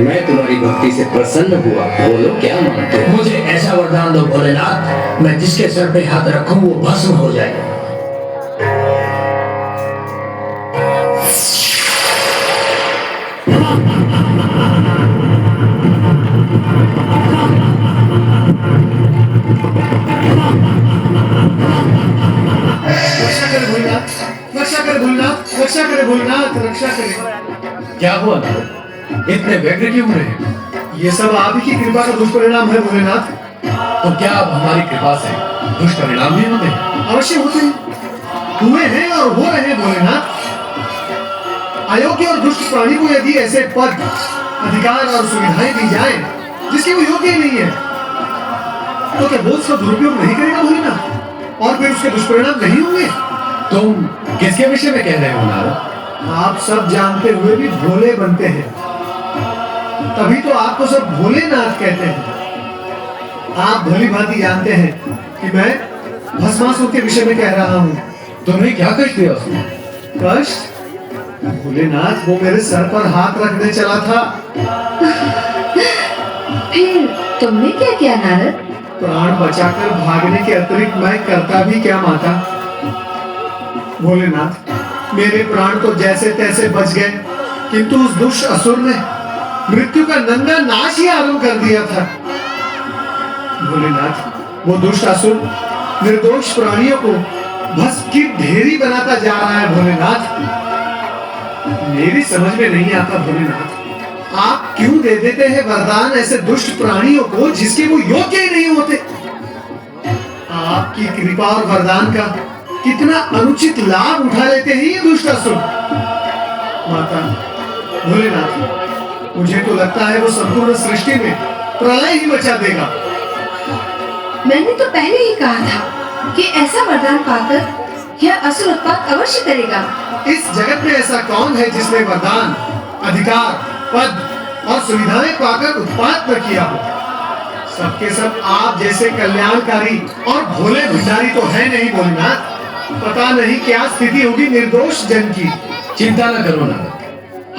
मैं तुम्हारी भक्ति से प्रसन्न हुआ। बोलो क्या मांगते हो? मुझे ऐसा वरदान दो भोलेनाथ, मैं जिसके सर पे हाथ रखूं वो भस्म हो जाए। रक्षा करे भोलेनाथ, रक्षा करे भोलेनाथ, रक्षा करे भोलेनाथ, रक्षा करे। क्या हुआ नारद? इतने व्यग्र क्यों रहे? ये सब आप ही की कृपा का दुष्परिणाम है भोलेनाथ। तो क्या अब हमारी कृपा से दुष्परिणाम भी होते? अवश्य होते हैं, हुए हैं और हो रहे हैं भोलेनाथ। अयोग्य और दुष्ट प्राणी को यदि ऐसे पद, अधिकार और सुविधाएं दी जाए जिसके वो योग्य ही नहीं है, तो क्या वो उसका दुरुपयोग नहीं करेगा भोलेनाथ? और फिर उसके दुष्परिणाम नहीं होंगे? तुम किसके विषय में कह रहे हो नारद? आप सब जानते हुए भी भोले बनते हैं, तभी तो आपको सब भोलेनाथ कहते हैं। आप भली भांति जानते हैं कि मैं भस्मासुर के विषय में कह रहा हूँ। तुम्हें क्या कष्ट दिया उसने? कष्ट? भोलेनाथ, वो मेरे सर पर हाथ रखने चला था। फिर तुमने क्या किया नारद? प्राण बचाकर भागने के अतिरिक्त मैं करता भी क्या माता? भोलेनाथ, मेरे प्राण तो जैसे तैसे बच गए, किंतु उस दुष्ट असुर ने मृत्यु का नंगा नाश ही आरंभ कर दिया था। भोलेनाथ, वो दुष्ट असुर निर्दोष प्राणियों को भस्म की ढेरी बनाता जा रहा है भोलेनाथ। मेरी समझ में नहीं आता भोलेनाथ, आप क्यों दे देते हैं वरदान ऐसे दुष्ट प्राणियों को जिसके वो योग्य ही नहीं होते? आपकी कृपा और वरदान का कितना अनुचित लाभ उठा लेते हैं ये दुष्ट असुर। माता, भोलेनाथ, मुझे तो लगता है वो संपूर्ण सृष्टि में प्रलय ही मचा देगा। मैंने तो पहले ही कहा था कि ऐसा वरदान पाकर यह असुर उत्पात अवश्य करेगा। इस जगत में ऐसा कौन है जिसने वरदान, अधिकार, पद और सुविधाएं पाकर उत्पात न किया हो? सबके सब आप जैसे कल्याणकारी और भोले भंडारी तो है नहीं भोलेनाथ। पता नहीं क्या स्थिति होगी निर्दोष जन की। चिंता न करो नारद,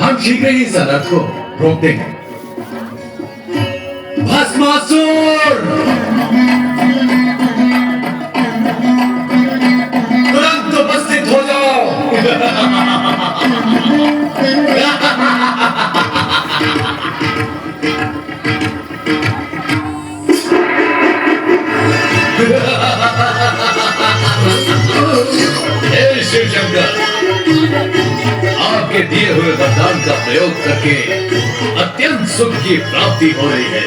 हम शीघ्र ही इस अनर्थ को रोक देंगे। भस्मासुर, तुरंत उपस्थित हो जाओ। हे शिव शंकर, आपके दिए हुए वरदान का प्रयोग करके अत्यंत सुख की प्राप्ति हो रही है।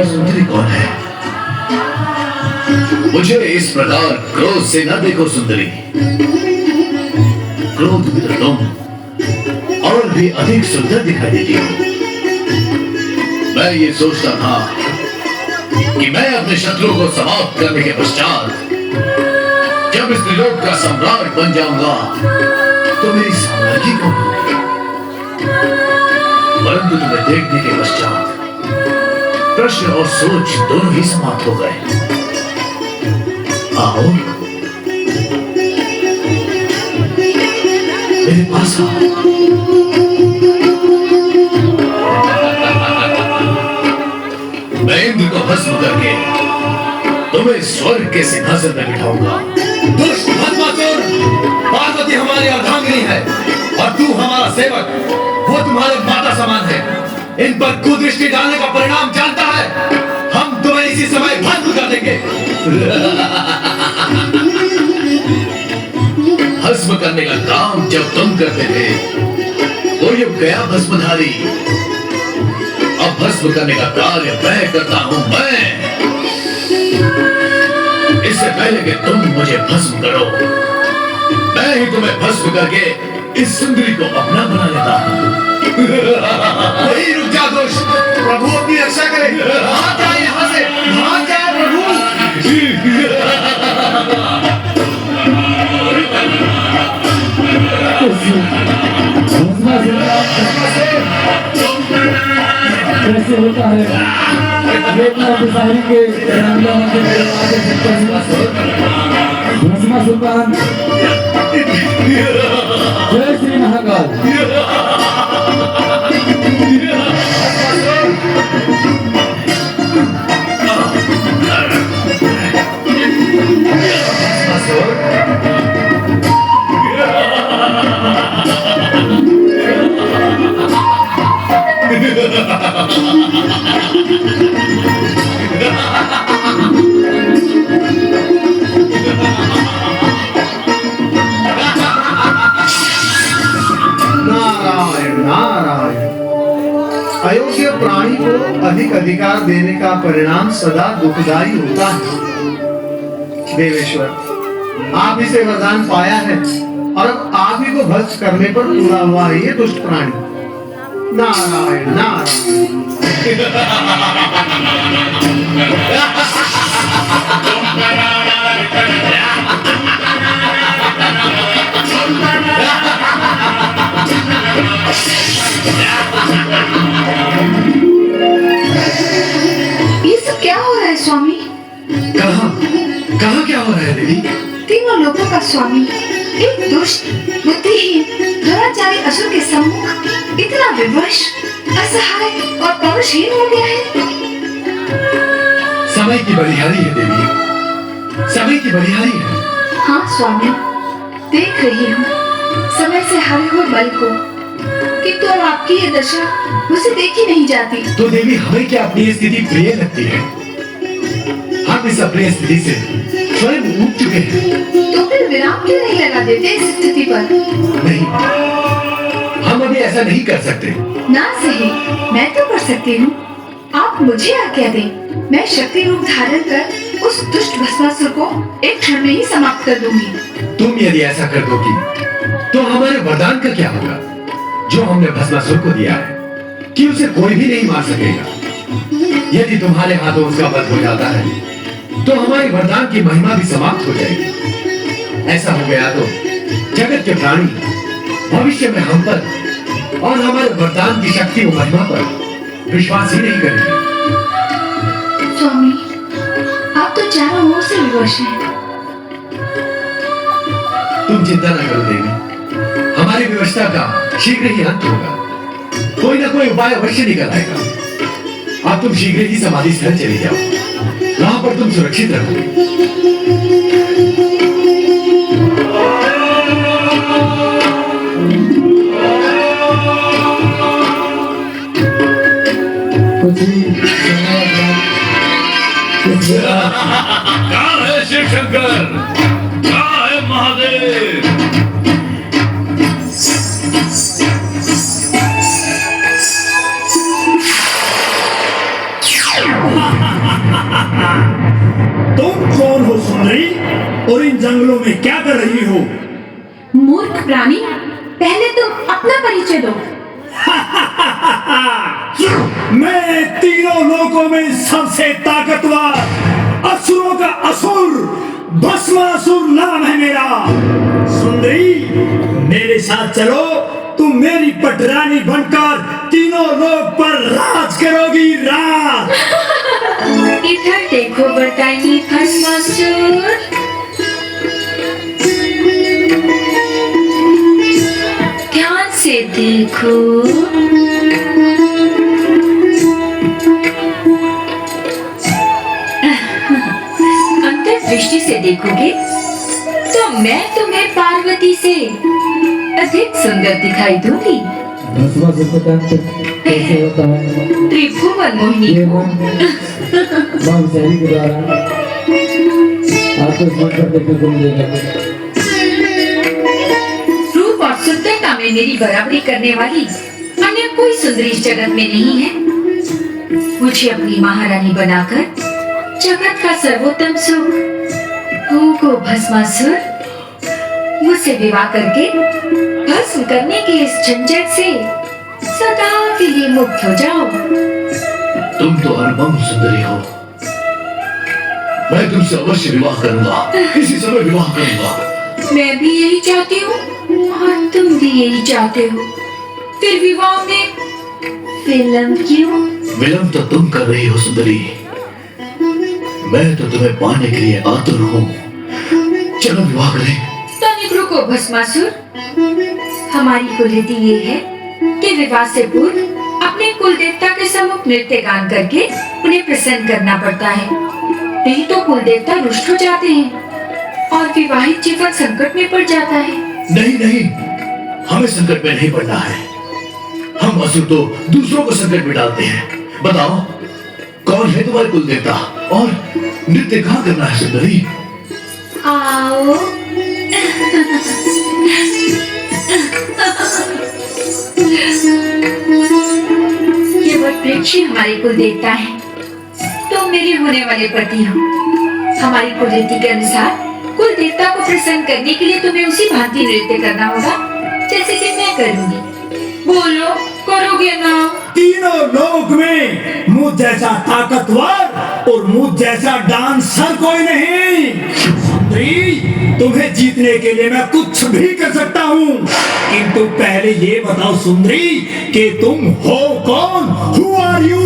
सुंदरी कौन है? मुझे इस प्रकार क्रोध से न देखो सुंदरी। क्रोध में तो तुम और भी अधिक सुंदर दिखाई देती हो। मैं ये सोचता था कि मैं अपने शत्रु को समाप्त करने के पश्चात जब इस त्रिलोक का सम्राट बन जाऊंगा तो मेरी साम्राज्य कौन होगी। परंतु तुम्हें देखने के पश्चात प्रश्न और सोच दोनों ही समाप्त हो गए। आओ मेरे पास आओ। स्वर्ग के सिंहासन पर बिठाऊंगा। दुष्ट भस्मासुर, पार्वती हमारी अर्धांगिनी है और तू हमारा सेवक, वो तुम्हारे माता समान है। इन पर कुदृष्टि डालने का परिणाम जानता है। हम तुम्हें इसी समय भस्म कर देंगे। भस्म करने का काम जब तुम करते थे वो युग गया भस्मधारी। अब भस्म करने का कार्य मैं करता हूं। मैं इससे पहले कि तुम मुझे भस्म करो, मैं ही तुम्हें भस्म करके इस सुंदरी को अपना बना लेता हूं। वही रुक जा दुष्ट, प्रभु अपनी रक्षा करे। भाग जाए यहाँ से, भाग जाए प्रभु। कैसे होता है देखना बिसारी के भस्मा सुल्तान। जय श्री महाकाल। नारायण नारायण। अयोग्य प्राणी को अधिक अधिकार देने का परिणाम सदा दुखदायी होता है। देवेश्वर, आप इसे वरदान पाया है और अब आप ही को भस्म करने पर तुला हुआ है ये दुष्ट प्राणी। नारायण नारायण। ये सब क्या हो रहा है स्वामी? कहाँ क्या हो रहा है देवी? तीनों लोगों का स्वामी एक दुष्ट, बुद्धिहीन, दुराचारी असुर के सम्मुख इतना विवश, असहाय और पौरुषहीन हो गया है। समय की बलिहारी है देवी, समय की बलिहारी है। हाँ स्वामी, देख रही हूँ समय से हारे हुए बल को, किंतु अब आपकी ये दशा मुझे देखी नहीं जाती। तो देवी हमें क्या अपनी स्थिति प्रिय लगती है? हम इस अपनी स्थिति से स्वयं ऊब चुके हैं। तो फिर विराम क्यों नहीं लगा देते इस स्थिति पर? नहीं, हम अभी ऐसा नहीं कर सकते। ना सही, मैं तो कर सकती हूँ। आप मुझे आज्ञा दें, मैं शक्ति रूप धारण कर उस दुष्ट भस्मासुर को एक क्षण में ही समाप्त कर दूंगी। तुम यदि ऐसा कर दोगी तो हमारे वरदान का क्या होगा जो हमने भस्मासुर को दिया है कि उसे कोई भी नहीं मार सकेगा। यदि तुम्हारे हाथों उसका वध हो जाता है तो हमारे वरदान की महिमा भी समाप्त हो जाएगी। ऐसा हो गया तो जगत के प्राणी भविष्य में हम पर और हमारे वरदान की शक्ति और महिमा पर विश्वास ही नहीं करेंगे। स्वामी, आप तो चारों ओर से विवश हैं। तुम चिंता न करो देवी, हमारी विवशता का शीघ्र ही अंत होगा। कोई ना कोई उपाय अवश्य निकल आएगा। अब तुम शीघ्र ही समाधि स्थल चले जाओ, वहां पर तुम सुरक्षित रहोगे। कहाँ है शिव शंकर? कहाँ है महादेव? तुम कौन हो सुंदरी और इन जंगलों में क्या कर रही हो? मूर्ख प्राणी, पहले तुम अपना परिचय दो। मैं तीनों लोकों में सबसे ताकतवर असुरों का असुर भस्मासुर नाम है मेरा। सुंदरी, मेरे साथ चलो, तुम मेरी पटरानी बनकर तीनों लोक पर राज करोगी। राज। इधर देखो बरकाई भस्मासुर, ध्यान से देखो। अंत दृष्टि से देखोगे तो मैं तुम्हें पार्वती से अधिक सुंदर दिखाई दूंगी। भस्मासुर को दंत कैसे होता है? त्रिभुवन मोहिनी ये मन मां शैली के द्वारा आपको इस मन पर देखने को मिलेगा। रूप और सुंदरता में मेरी बराबरी करने वाली अन्य कोई सुंदरी इस जगत में नहीं है। मुझे अपनी महारानी बनाकर जगत का सर्वोत्तम सुख भोगो भस्मासुर। मुझसे विवाह करके भस्म करने के इस झंझट से सदा के लिए मुक्त हो जाओ। तुम तो अरबम सुंदरी हो। मैं तुमसे अवश्य विवाह करूंगा, इसी समय विवाह करूंगा। मैं भी यही चाहती हूँ और तुम भी यही चाहते हो, फिर विवाह में विलंब क्यों? विलंब तो तुम कर रही हो सुंदरी, मैं तो तुम्हें पाने के लिए आतुर हूँ। चलो विवाह करें। तनिक रुको भस्मासुर। हमारी कुलरीति ये है कि विवाह से पूर्व अपने कुल देवता के सम्मुख नृत्य गान करके उन्हें प्रसन्न करना पड़ता है, नहीं तो कुल देवता रुष्ट हो जाते हैं और विवाहित जीवन संकट में पड़ जाता है। नहीं नहीं, हमें संकट में नहीं पड़ना है। हम असुर तो दूसरों को संकट में डालते हैं। बताओ कौन है तुम्हारे कुल देवता और नृत्य कहाँ करना है सुंदरी? आओ। ये वटवृक्ष हमारे कुल देवता है, तुम मेरे होने वाले पति हो। हमारी कुलरीति के अनुसार कुल देवता को प्रसन्न करने के लिए तुम्हें उसी भांति नृत्य करना होगा जैसे कि मैं करूंगी। बोलो, करोगे ना? तीनों लोक में मुझ जैसा ताकतवर और मुझ जैसा डांसर कोई नहीं। सुंदरी, तुम्हें जीतने के लिए मैं कुछ भी कर सकता हूँ, किंतु पहले ये बताओ सुंदरी कि तुम हो कौन? Who are you?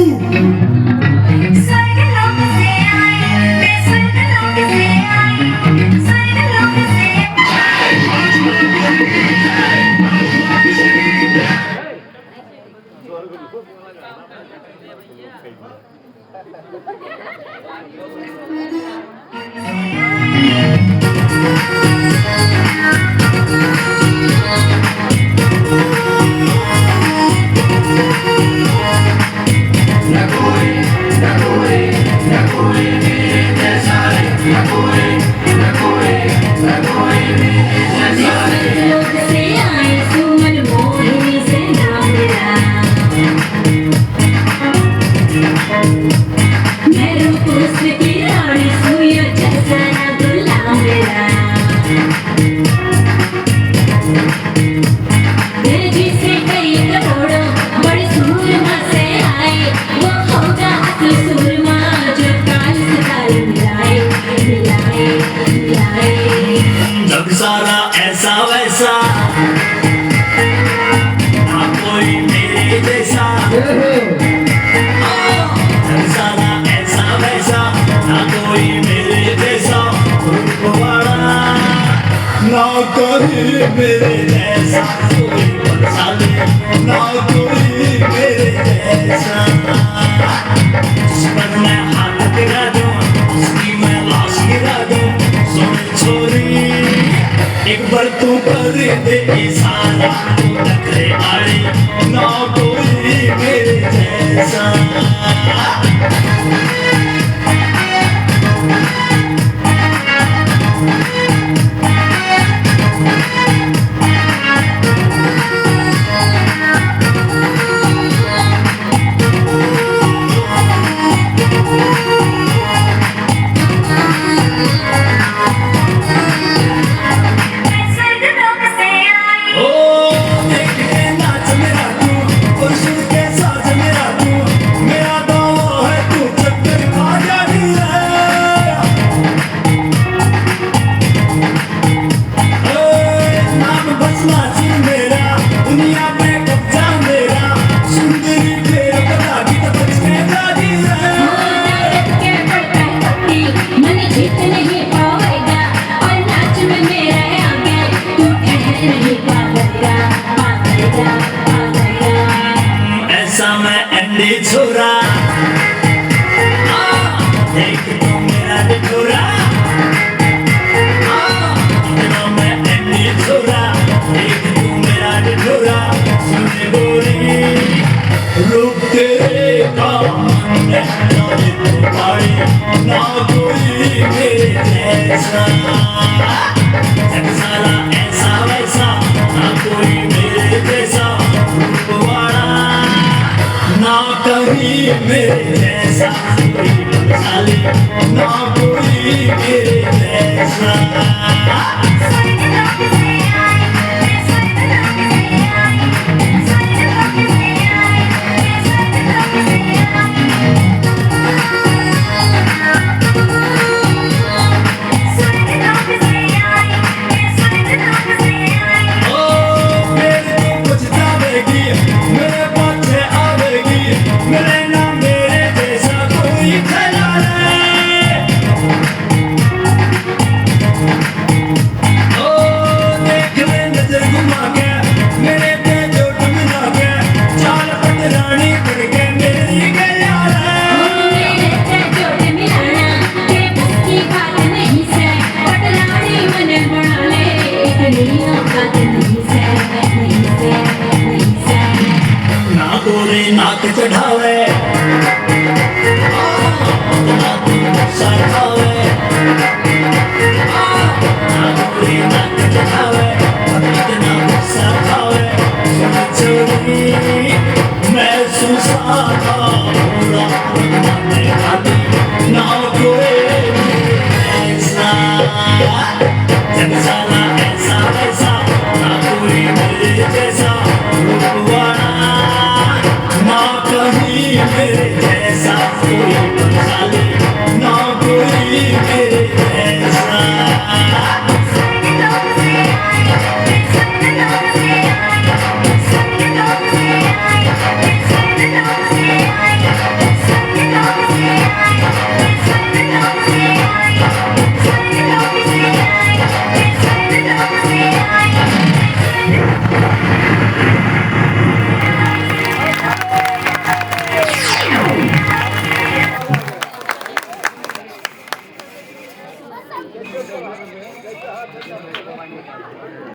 सारा ऐसा वैसा ना कोई मेरे जैसा, सारा ऐसा वैसा ना कोई मेरे जैसा, रूप वाला ना कोई मेरे जैसा, कोई बंसाली ना कोई मेरे जैसा। जिस पर मैं हाथ गिरा दूं उसकी मैं लाश गिरा दूं, सोने छोरी एक बार तू कर दे इशारा, तू टकरे आड़ी ना कोई मेरे जैसा। छोरा देख तो मेरा छोरा रूप तेरे का मन है तुम्हारी, ना कोई मेरे जैसा। जग साला ऐसा वैसा, ना कोई मेरे जैसा रूप वाला, ना कहीं मेरे जैसा कोई बलशाली, ना कोई मेरे जैसा। नाक चढ़ावे